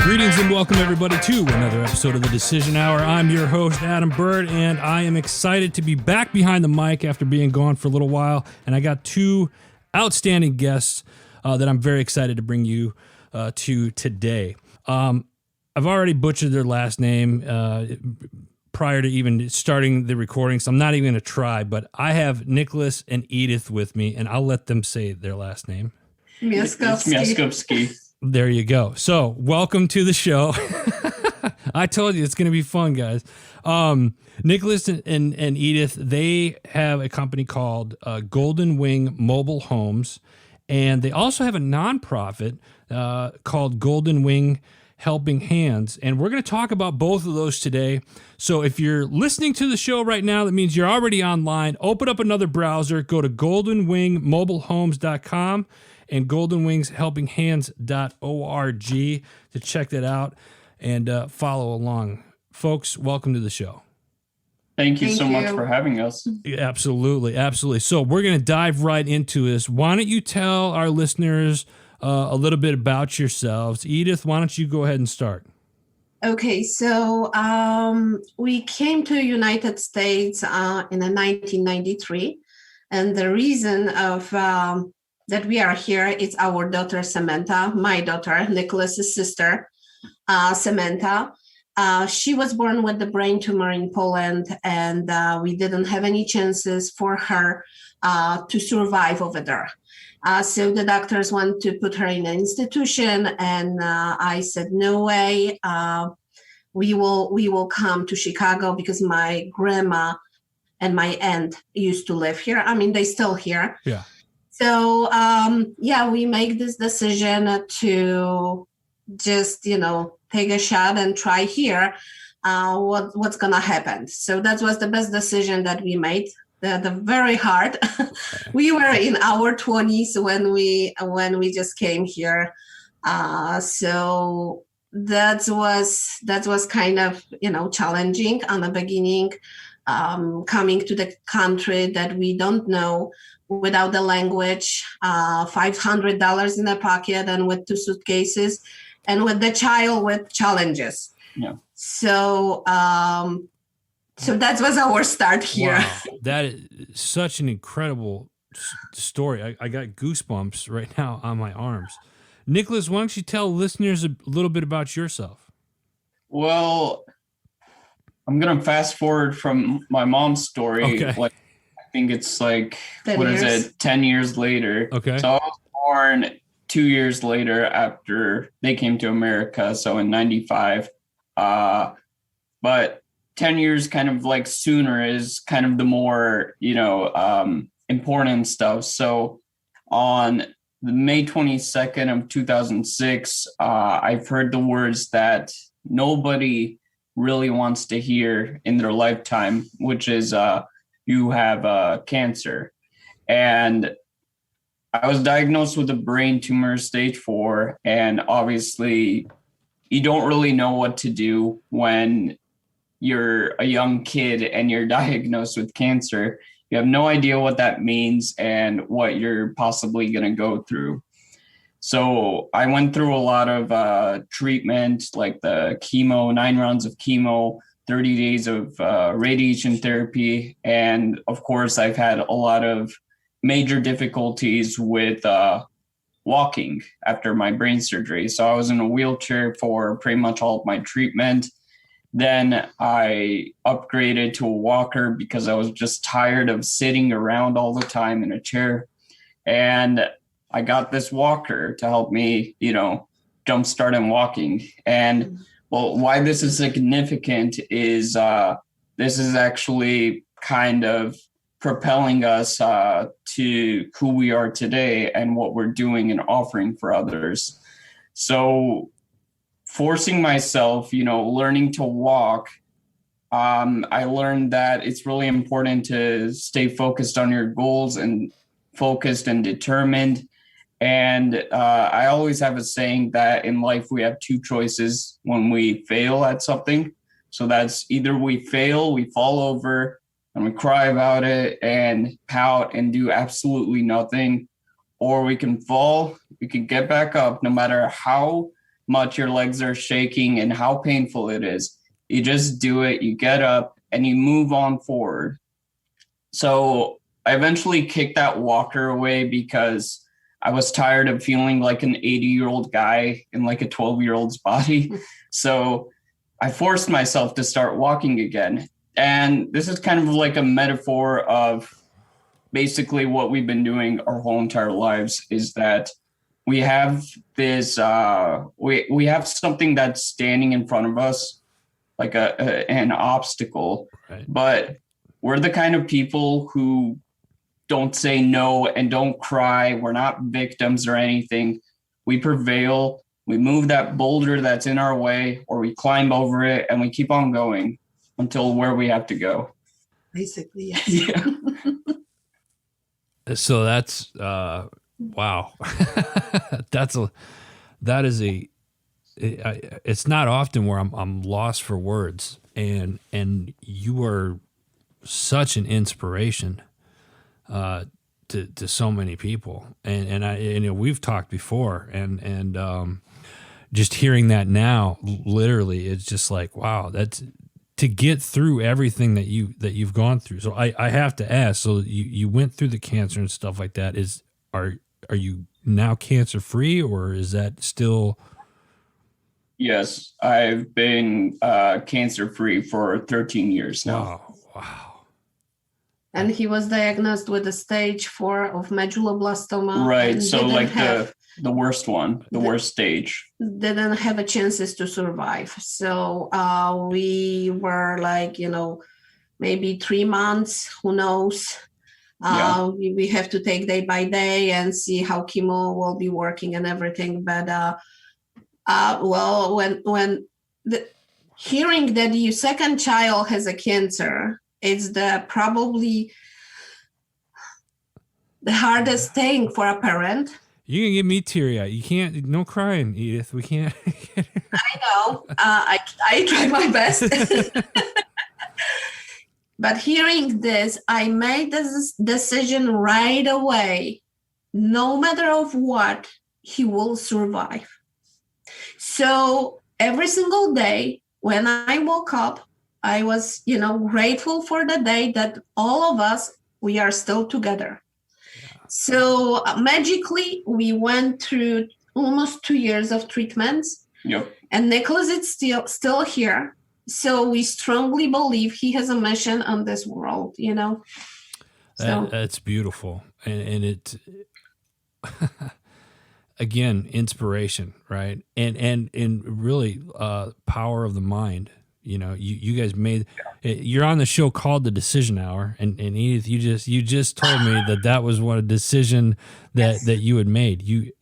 Greetings and welcome everybody to another episode of the Decision Hour. I'm your host, Adam Bird, and I am excited to be back behind the mic after being gone for a little while. And I got two outstanding guests that I'm very excited to bring you to today. I've already butchered their last name prior to even starting the recording, so I'm not even going to try, but I have Nicholas and Edith with me, and I'll let them say their last name. Miaskowski. There you go. So, welcome to the show. I told you it's going to be fun, guys. Nicholas and Edith, they have a company called Golden Wing Mobile Homes, and they also have a nonprofit called Golden Wing Helping Hands, and we're going to talk about both of those today. So if you're listening to the show right now, that means you're already online. Open up another browser, go to goldenwingmobilehomes.com and goldenwingshelpinghands.org to check that out and follow along. Folks, welcome to the show. Thank you so much for having us. Absolutely, absolutely. So we're going to dive right into this. Why don't you tell our listeners a little bit about yourselves? Edith, why don't you go ahead and start? Okay, so we came to the United States in 1993, and the reason of that we are here is our daughter Samantha, my daughter, Nicholas's sister, Samantha. She was born with the brain tumor in Poland, and we didn't have any chances for her to survive over there. So the doctors want to put her in an institution, and I said, no way. We will come to Chicago because my grandma and my aunt used to live here. I mean, they still here. Yeah. So we make this decision to just take a shot and try here. What's gonna happen? So that was the best decision that we made. The very hard. We were in our 20s when we just came here. So that was kind of challenging on the beginning, coming to the country that we don't know, without the language, $500 in the pocket and with 2 suitcases, and with the child with challenges. Yeah. So that was our start here. Wow. That is such an incredible story. I got goosebumps right now on my arms. Nicholas, why don't you tell listeners a little bit about yourself? Well, I'm going to fast forward from my mom's story. Okay. I think it's 10 years later. Okay. So I was born 2 years later after they came to America, so in 95. But 10 years kind of sooner is kind of the more, important stuff. So on the May 22nd of 2006, I've heard the words that nobody really wants to hear in their lifetime, which is you have cancer. And I was diagnosed with a brain tumor, stage 4, and obviously you don't really know what to do when you're a young kid and you're diagnosed with cancer. You have no idea what that means and what you're possibly going to go through. So I went through a lot of treatment, like the chemo, 9 rounds of chemo, 30 days of radiation therapy. And of course, I've had a lot of major difficulties with walking after my brain surgery. So I was in a wheelchair for pretty much all of my treatment. Then I upgraded to a walker because I was just tired of sitting around all the time in a chair. And I got this walker to help me, jumpstart and walking. And well, why this is significant is this is actually kind of propelling us to who we are today and what we're doing and offering for others. So forcing myself, learning to walk, I learned that it's really important to stay focused on your goals and focused and determined. And I always have a saying that in life we have 2 choices when we fail at something. So that's either we fail, we fall over, and we cry about it and pout and do absolutely nothing, or we can fall, we can get back up no matter how much your legs are shaking and how painful it is. You just do it, you get up and you move on forward. So I eventually kicked that walker away because I was tired of feeling like an 80-year-old guy in like a 12-year-old's body. So I forced myself to start walking again. And this is kind of like a metaphor of basically what we've been doing our whole entire lives, is that we have this, we have something that's standing in front of us, like an obstacle, Right. but we're the kind of people who don't say no and don't cry. We're not victims or anything. We prevail. We move that boulder that's in our way, or we climb over it, and we keep on going until where we have to go. Basically, yes. Yeah. So that's wow. It's not often where I'm lost for words, and you are such an inspiration to so many people, and we've talked before, and just hearing that now, literally, it's just like, wow, that's to get through everything that you've gone through. So I have to ask, so you went through the cancer and stuff like that. Are you now cancer free, or is that still? Yes, I've been cancer free for 13 years now. Wow. And he was diagnosed with a stage 4 of medulloblastoma. Right. So like the worst one, the worst stage. Didn't have a chances to survive. So we were like, maybe 3 months, who knows? We have to take day by day and see how chemo will be working and everything. But when hearing that your second child has a cancer, it's probably the hardest thing for a parent. You can get me teary-eyed. You can't. No crying, Edith. We can't. I know. I try my best. But hearing this, I made this decision right away. No matter of what, he will survive. So every single day when I woke up, I was, grateful for the day that all of us, we are still together. Yeah. So magically, we went through almost 2 years of treatments. Yep. And Nicholas is still here. So we strongly believe he has a mission on this world, That's beautiful. And it, again, inspiration, right? And really power of the mind. You guys made, you're on the show called The Decision Hour, and Edith, you just told me that was one decision that you had made.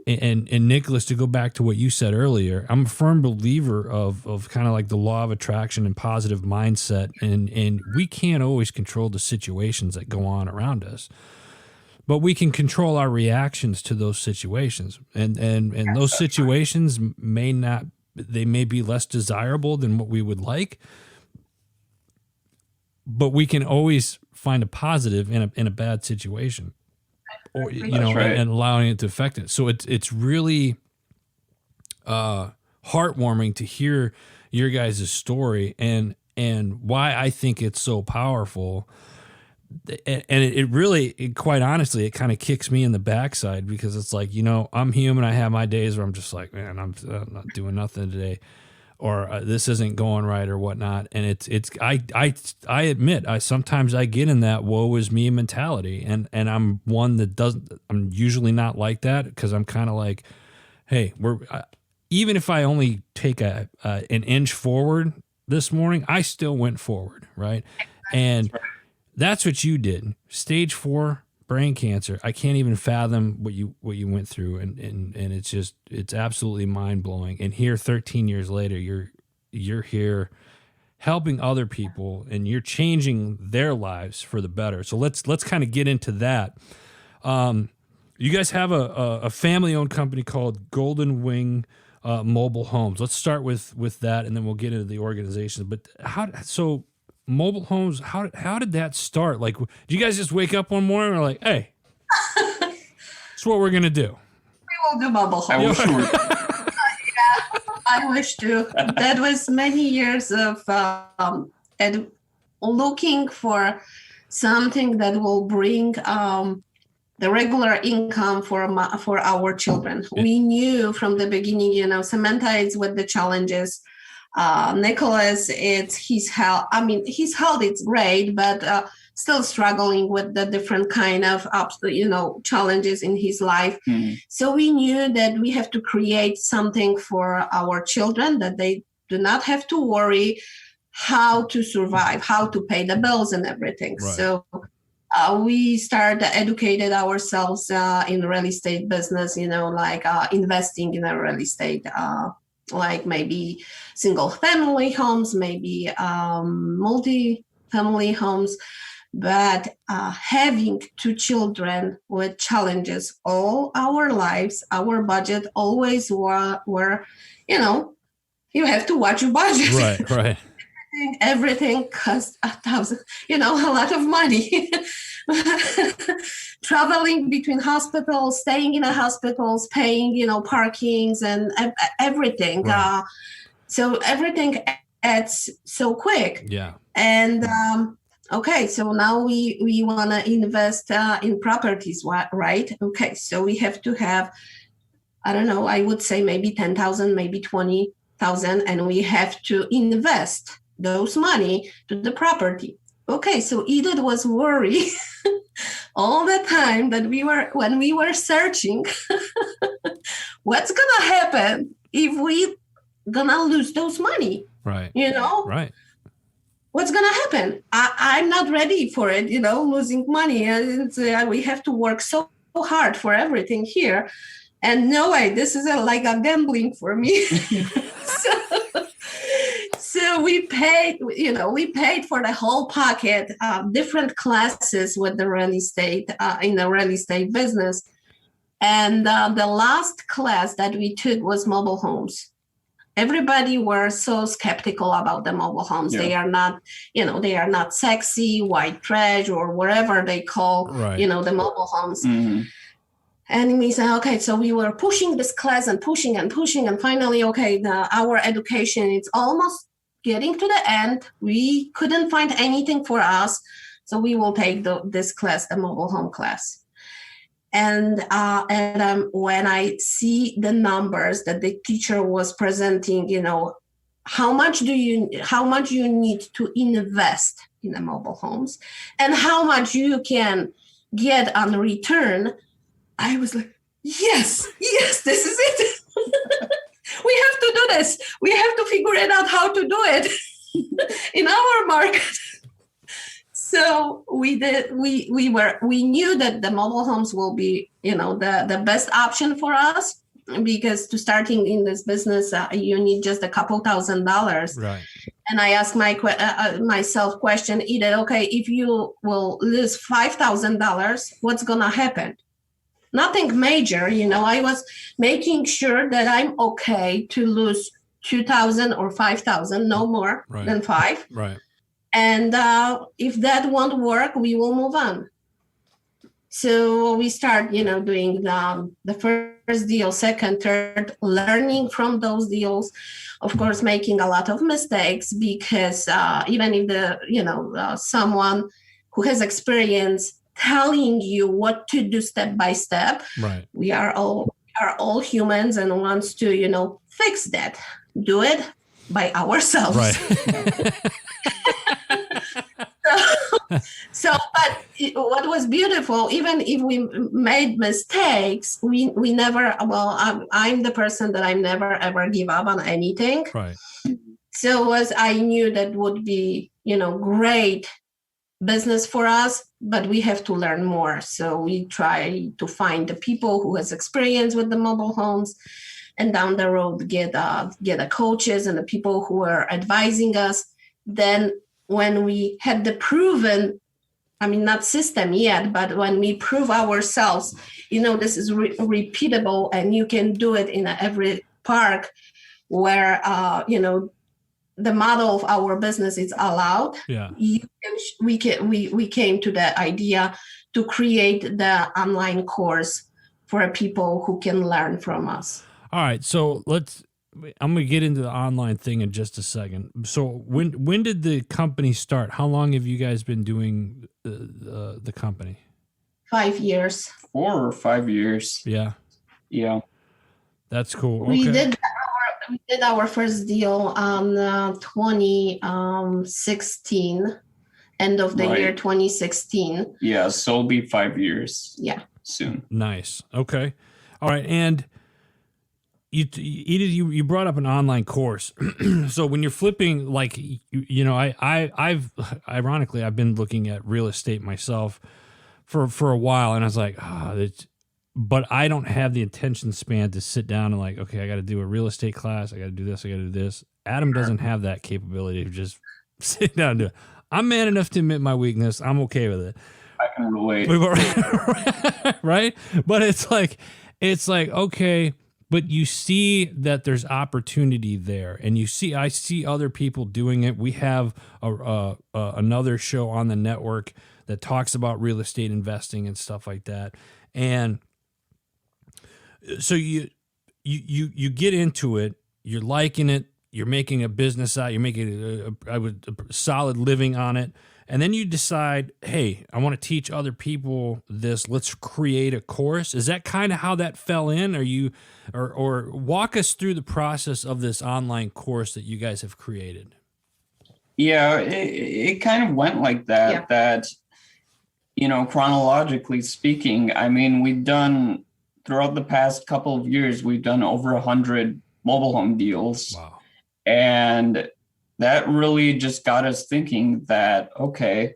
And Nicholas, to go back to what you said earlier, I'm a firm believer of kind of like the law of attraction and positive mindset, and we can't always control the situations that go on around us, but we can control our reactions to those situations, and those situations may be less desirable than what we would like, but we can always find a positive in a bad situation, or right. and allowing it to affect it. So it's really heartwarming to hear your guys' story and why I think it's so powerful. And it really, quite honestly, it kind of kicks me in the backside, because it's like, I'm human. I have my days where I'm just like, man, I'm not doing nothing today, or this isn't going right or whatnot. And I admit, sometimes I get in that woe is me mentality, and I'm one that I'm usually not like that, because I'm kind of like, hey, even if I only take an inch forward this morning, I still went forward, right? And that's what you did. Stage 4 brain cancer. I can't even fathom what you went through, and it's absolutely mind blowing. And here, 13 years later, you're here helping other people, and you're changing their lives for the better. So let's kind of get into that. You guys have a family owned company called Golden Wing Mobile Homes. Let's start with that, and then we'll get into the organization. But mobile homes, how did that start? Like, did you guys just wake up one morning and were like, hey, that's what we're going to do? We will do mobile homes. I wish to. That was many years of and looking for something that will bring the regular income for our children. We knew from the beginning, Samantha is with the challenges. Nicholas, it's his health. I mean, his health is great, but still struggling with the different kind of challenges in his life. So we knew that we have to create something for our children, that they do not have to worry how to survive, how to pay the bills and everything. Right. So we started educated ourselves in real estate business, like investing in a real estate, like maybe single family homes, maybe multi-family homes. But having two children with challenges all our lives, our budget always were you have to watch your budget. Right. Everything costs a lot of money. Traveling between hospitals, staying in the hospitals, paying, parkings and everything. Right. So everything adds so quick. Yeah. And okay, so now we want to invest in properties, right? Okay, so we have to have, I don't know, I would say maybe 10,000, maybe 20,000, and we have to invest those money to the property. Okay, so Edith was worried all the time that when we were searching, what's gonna happen if we gonna lose those money? Right. Right. What's gonna happen? I'm not ready for it, losing money. And we have to work so hard for everything here. And no way, this is like a gambling for me. So we paid for the whole packet, different classes with the real estate, in the real estate business. And the last class that we took was mobile homes. Everybody were so skeptical about the mobile homes. Yeah. They are not sexy, white trash, or whatever they call, Right. the mobile homes. Mm-hmm. And we said, okay, so we were pushing this class and pushing. And finally, okay, our education is almost getting to the end. We couldn't find anything for us. So we will take this class, the mobile home class. And when I see the numbers that the teacher was presenting, how much you need to invest in the mobile homes and how much you can get on return, I was like, yes, this is it. We have to do this. We have to figure it out how to do it in our market. So we did. We knew that the mobile homes will be, the best option for us, because to starting in this business, you need just a couple $1,000s. Right. And I asked myself question, Edith, okay, if you will lose $5,000, what's gonna happen? Nothing major, I was making sure that I'm okay to lose 2,000 or 5,000, no more than 5. Right. And if that won't work, we will move on. So we start, doing the first deal, second, third, learning from those deals. Of course, making a lot of mistakes, because even if someone who has experience telling you what to do step by step, Right. we are all humans and wants to, fix that, do it by ourselves. Right. But what was beautiful, even if we made mistakes, we never, I'm the person that I never ever give up on anything. Right. So I knew that would be, great business for us, but we have to learn more. So we try to find the people who has experience with the mobile homes, and down the road get the coaches and the people who are advising us. Then when we had the proven, not system yet, but when we prove ourselves, this is repeatable and you can do it in every park where, the model of our business is allowed. Yeah. We came to the idea to create the online course for people who can learn from us. All right. So let's I'm gonna get into the online thing in just a second. So when did the company start? How long have you guys been doing the company? 5 years. 4 or 5 years. Yeah, Yeah. that's cool. We Okay. did our first deal on 2016, end of the year Right. 2016. Yeah. So it'll be 5 years Yeah. soon. Nice. Okay. All right. And Edith, you brought up an online course. So when you're flipping, like, I've ironically, I've been looking at real estate myself for a while, and I was like, but I don't have the attention span to sit down and like, okay, I got to do a real estate class. I got to do this. I got to do this. Adam doesn't have that capability to just sit down and do it. I'm man enough to admit my weakness. I'm okay with it. I can relate. Right? But it's like, okay, but you see that there's opportunity there, and I see other people doing it. We have another show on the network that talks about real estate investing and stuff like that. And so you get into it, you're liking it, you're making a business out, you're making a solid living on it. And then you decide, hey, I want to teach other people this. Let's create a course. Is that kind of how that fell in? Or walk us through the process of this online course that you guys have created? Yeah, it kind of went like that. Yeah. That, chronologically speaking, I mean, we've done throughout the past couple of years, we've done over 100 mobile home deals. Wow. And that really just got us thinking that, okay,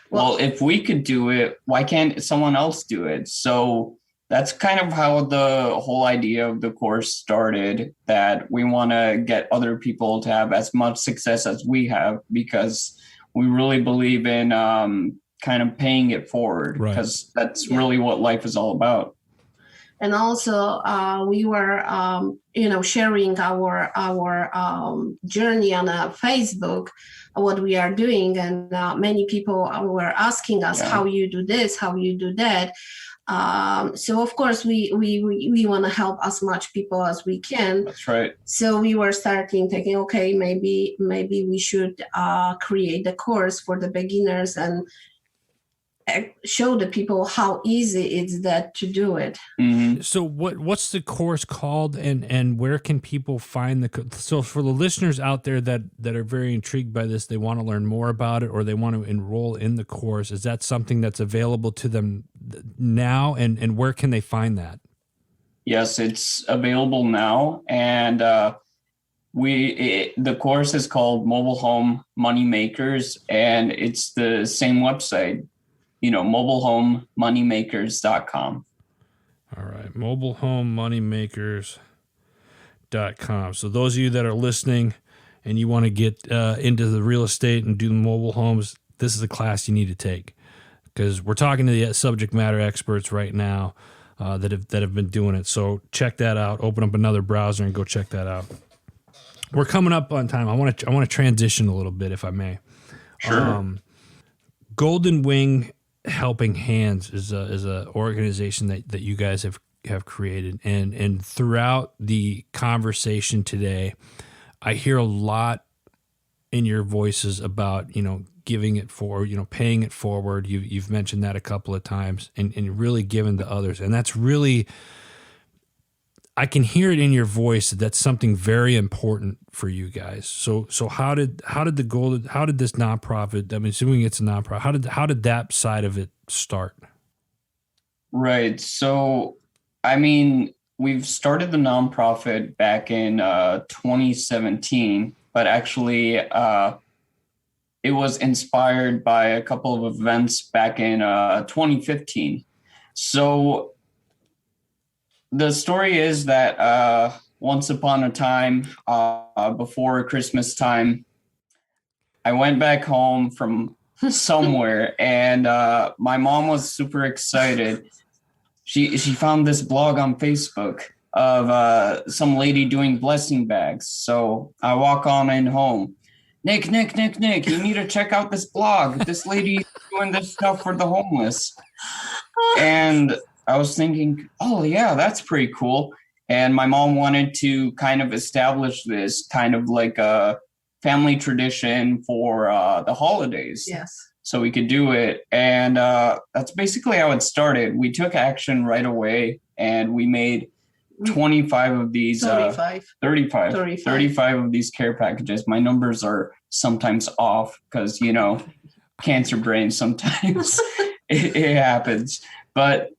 well, if we could do it, why can't someone else do it? So that's kind of how the whole idea of the course started, that we want to get other people to have as much success as we have, because we really believe in kind of paying it forward, because that's really what life is all about. And also, we were, sharing our journey on Facebook, what we are doing, and many people were asking us how you do this, how you do that. So of course, we want to help as much people as we can. That's right. So we were thinking, okay, maybe we should create the course for the beginners and show the people how easy it's that to do it. Mm-hmm. So what's the course called, and where can people find so for the listeners out there that are very intrigued by this, they want to learn more about it, or they want to enroll in the course, is that something that's available to them now, and where can they find that? Yes, it's available now, and the course is called Mobile Home Money Makers, and it's the same website, mobilehomemoneymakers.com. All right, mobilehomemoneymakers.com. So those of you that are listening and you want to get into the real estate and do the mobile homes, this is a class you need to take, because we're talking to the subject matter experts right now that have been doing it. So check that out. Open up another browser and go check that out. We're coming up on time. I want to transition a little bit, if I may. Sure. Golden Wing Helping Hands is a organization that you guys have created, and throughout the conversation today, I hear a lot in your voices about giving it forward, paying it forward. You've mentioned that a couple of times, and really giving to others, and that's really, I can hear it in your voice that that's something very important for you guys. So how did this nonprofit, I'm assuming it's a nonprofit, how did that side of it start? Right. So, I mean, we've started the nonprofit back in 2017, but actually it was inspired by a couple of events back in 2015. So the story is that once upon a time, before Christmas time, I went back home from somewhere, and my mom was super excited. She found this blog on Facebook of some lady doing blessing bags. So I walk on in home. Nick, you need to check out this blog. This lady doing this stuff for the homeless. And I was thinking, oh, yeah, that's pretty cool. And my mom wanted to kind of establish this kind of like a family tradition for the holidays. Yes. So we could do it. And that's basically how it started. We took action right away, and we made 25 of these 35 of these care packages. My numbers are sometimes off because, you know, cancer brain, sometimes it happens. But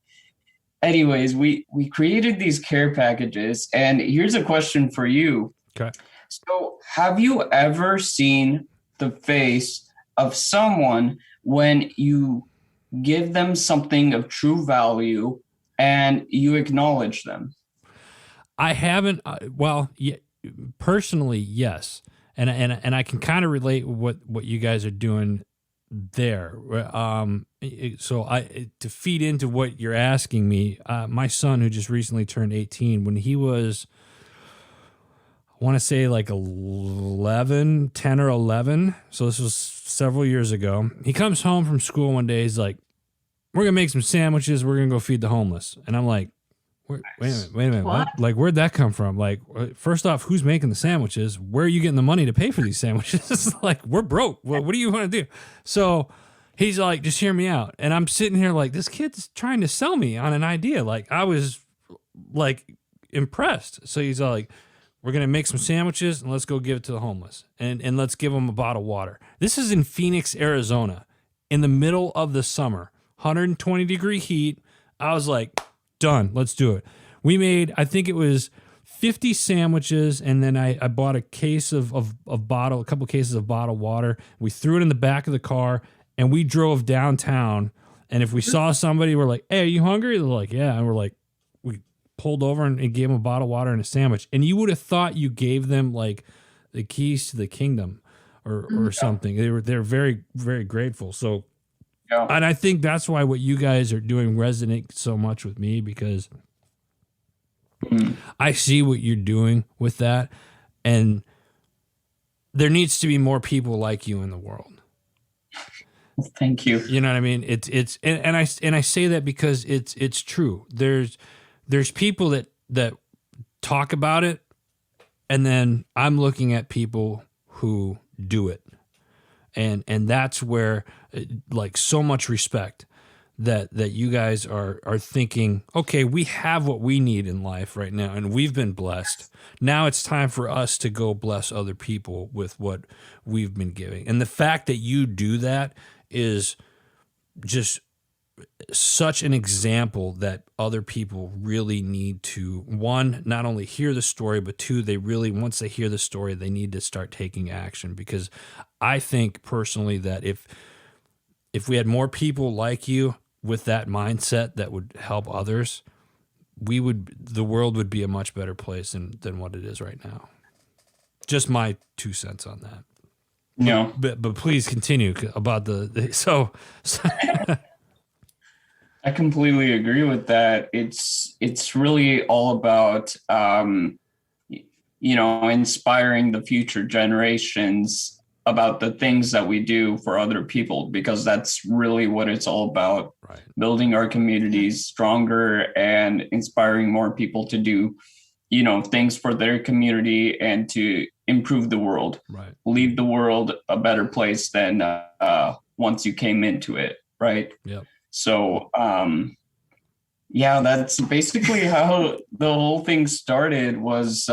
anyways, we created these care packages, and here's a question for you. Okay. So have you ever seen the face of someone when you give them something of true value and you acknowledge them? I haven't. Personally, yes, and I can kind of relate what you guys are doing there. To feed into what you're asking me, my son, who just recently turned 18, when he was, I want to say like 10 or 11. So this was several years ago. He comes home from school one day. He's like, "We're gonna make some sandwiches. We're gonna go feed the homeless." And I'm like, wait a minute. What? Like, where'd that come from? Like, first off, who's making the sandwiches? Where are you getting the money to pay for these sandwiches? Like, we're broke. Well, what do you want to do? So he's like, just hear me out. And I'm sitting here like, this kid's trying to sell me on an idea. Like, I was like impressed. So he's like, we're going to make some sandwiches and let's go give it to the homeless. And let's give them a bottle of water. This is in Phoenix, Arizona, in the middle of the summer, 120-degree heat. I was like, done. Let's do it. We made, I think it was 50 sandwiches, and then I bought a case of bottle, a couple cases of bottled water. We threw it in the back of the car, and we drove downtown. And if we saw somebody, we're like, "Hey, are you hungry?" They're like, "Yeah." And we're like, we pulled over and gave them a bottle of water and a sandwich. And you would have thought you gave them like the keys to the kingdom or something. They're very, very grateful. So. Yeah. And I think that's why what you guys are doing resonates so much with me, because I see what you're doing with that, and there needs to be more people like you in the world. Thank you. You know what I mean? And I say that because it's true. There's people that talk about it, and then I'm looking at people who do it. And that's where, like, so much respect that you guys are thinking, okay, we have what we need in life right now, and we've been blessed. Now it's time for us to go bless other people with what we've been giving. And the fact that you do that is just such an example that other people really need to, one, not only hear the story, but two, they really, once they hear the story, they need to start taking action. Because I think personally that if we had more people like you with that mindset that would help others, the world would be a much better place than what it is right now. Just my 2 cents on that. No, but please continue about so I completely agree with that. It's really all about inspiring the future generations about the things that we do for other people, because that's really what it's all about. Right. Building our communities stronger and inspiring more people to do, things for their community and to improve the world. Right. Leave the world a better place than once you came into it. Right. Yep. So, that's basically how the whole thing started. Was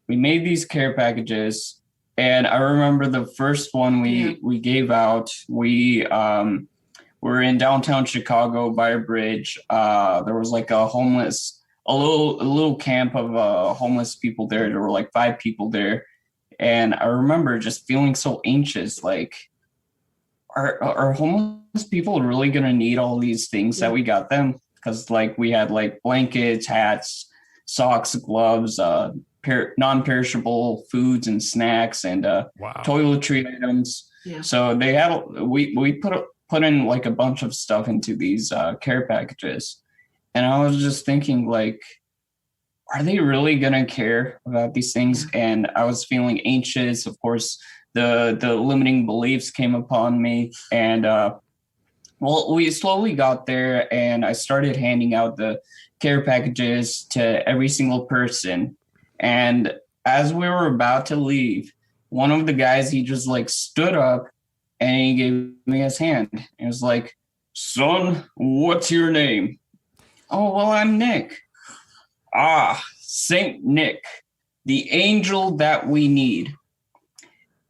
we made these care packages, and I remember the first one we gave out. We were in downtown Chicago by a bridge. There was like a little camp of homeless people there. There were like 5 people there, and I remember just feeling so anxious, like, are homeless people really gonna need all these things that we got them? Because like we had like blankets, hats, socks, gloves, non-perishable foods and snacks, and toiletry items. Yeah. So they had we put in like a bunch of stuff into these care packages, and I was just thinking, like, are they really gonna care about these things? And I was feeling anxious. Of course, the limiting beliefs came upon me, and we slowly got there, and I started handing out the care packages to every single person. And as we were about to leave, one of the guys, he just like stood up and he gave me his hand. He was like, "Son, what's your name?" "Oh, well, I'm Nick." "Ah, Saint Nick, the angel that we need."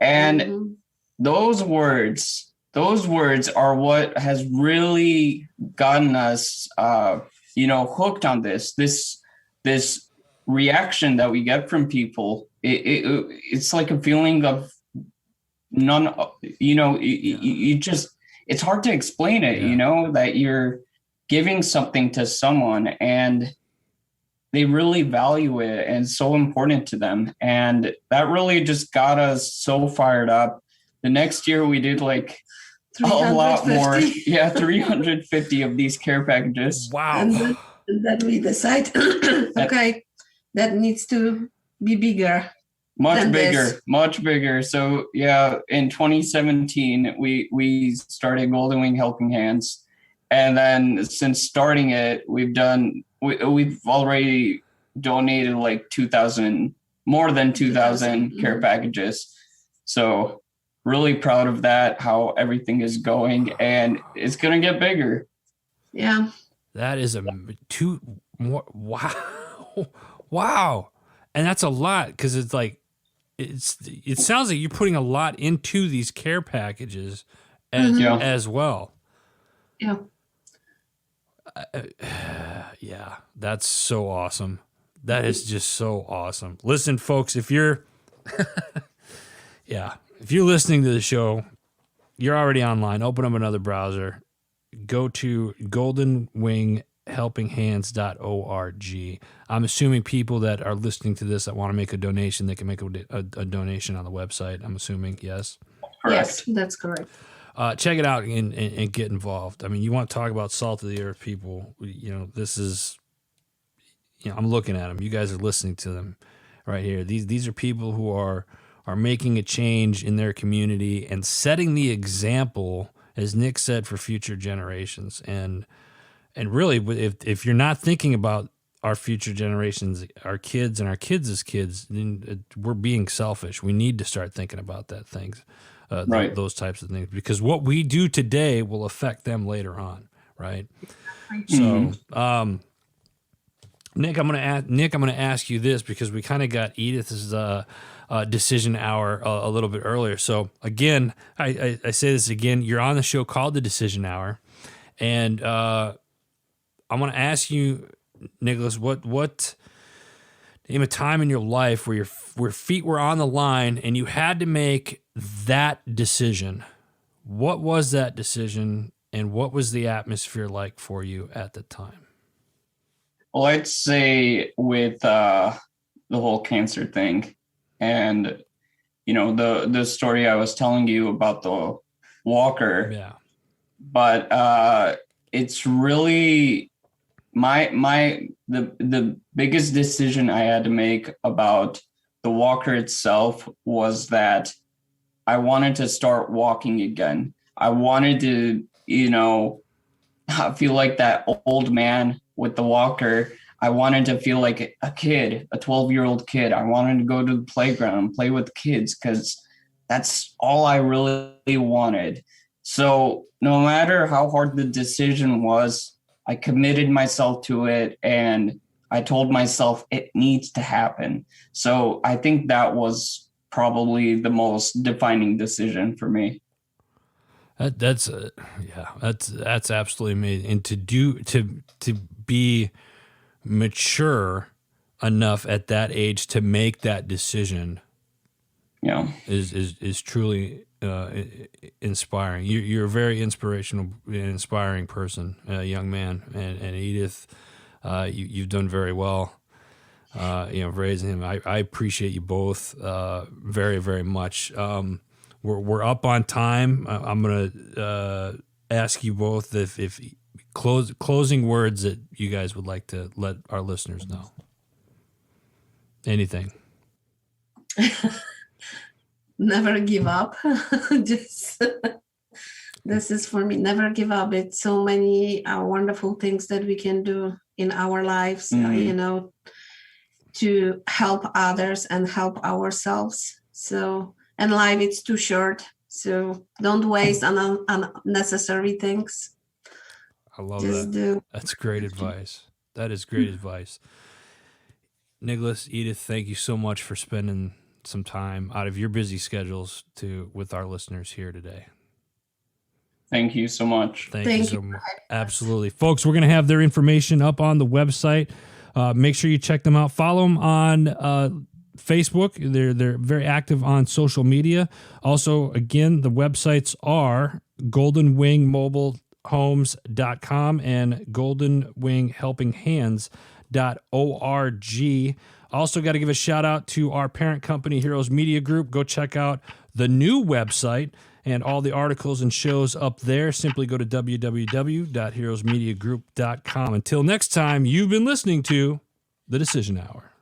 And those words are what has really gotten us, hooked on this reaction that we get from people. It's like a feeling of none, you just, it's hard to explain it, that you're giving something to someone and they really value it and it's so important to them. And that really just got us so fired up. The next year we did like a lot more. Yeah, 350 of these care packages. Wow. And then we decide, okay, that needs to be bigger. Much bigger. So yeah, in 2017, we started Golden Wing Helping Hands. And then since starting it, we've already donated like more than 2,000 care packages. So really proud of that, how everything is going, and it's going to get bigger. Yeah. That is wow. Wow. And that's a lot, because it's like, it sounds like you're putting a lot into these care packages as well. Yeah. Yeah, that's so awesome. That is just so awesome. Listen, folks, if you're listening to the show, you're already online. Open up another browser. Go to goldenwinghelpinghands.org. I'm assuming people that are listening to this that want to make a donation, they can make a donation on the website. I'm assuming, yes? Correct. Yes, that's correct. Check it out and get involved. I mean, you want to talk about salt of the earth people. This is, I'm looking at them. You guys are listening to them right here. These are people who are making a change in their community and setting the example, as Nick said, for future generations. And really, if you're not thinking about our future generations, our kids and our kids' kids, then we're being selfish. We need to start thinking about that things. Right. Those types of things, because what we do today will affect them later on, right? So, Nick, I'm gonna ask you this, because we kind of got Edith's decision hour a little bit earlier. So again, I say this again. You're on the show called The Decision Hour, and I'm gonna ask you, Nicholas, what name a time in your life where your feet were on the line and you had to make that decision. What was that decision, and what was the atmosphere like for you at the time? Well, I'd say with the whole cancer thing, and the story I was telling you about the walker. Yeah. But it's really the biggest decision I had to make about the walker itself was that I wanted to start walking again. I wanted to, feel like that old man with the walker. I wanted to feel like a kid, a 12-year-old kid. I wanted to go to the playground and play with kids, because that's all I really wanted. So no matter how hard the decision was, I committed myself to it, and I told myself it needs to happen. So I think that was probably the most defining decision for me. That's absolutely amazing. And to be mature enough at that age to make that decision, is truly inspiring. You're a very inspirational and inspiring person, young man, and Edith, you've done very well. Raising him. I appreciate you both very, very much. We're up on time. I'm gonna ask you both if closing words that you guys would like to let our listeners know. Anything. Never give up. Just this is for me. Never give up. It's so many wonderful things that we can do in our lives, to help others and help ourselves. So, and life is too short. So don't waste on unnecessary things. I love Just that. do. That's great advice. That is great advice. Nicholas, Edith, thank you so much for spending some time out of your busy schedules with our listeners here today. Thank you so much. Thank you so much. Absolutely. Folks, we're going to have their information up on the website. Make sure you check them out. Follow them on Facebook. They're very active on social media. Also, again, the websites are goldenwingmobilehomes.com and goldenwinghelpinghands.org. Also got to give a shout out to our parent company, Heroes Media Group. Go check out the new website and all the articles and shows up there. Simply go to www.heroesmediagroup.com. Until next time, you've been listening to The Decision Hour.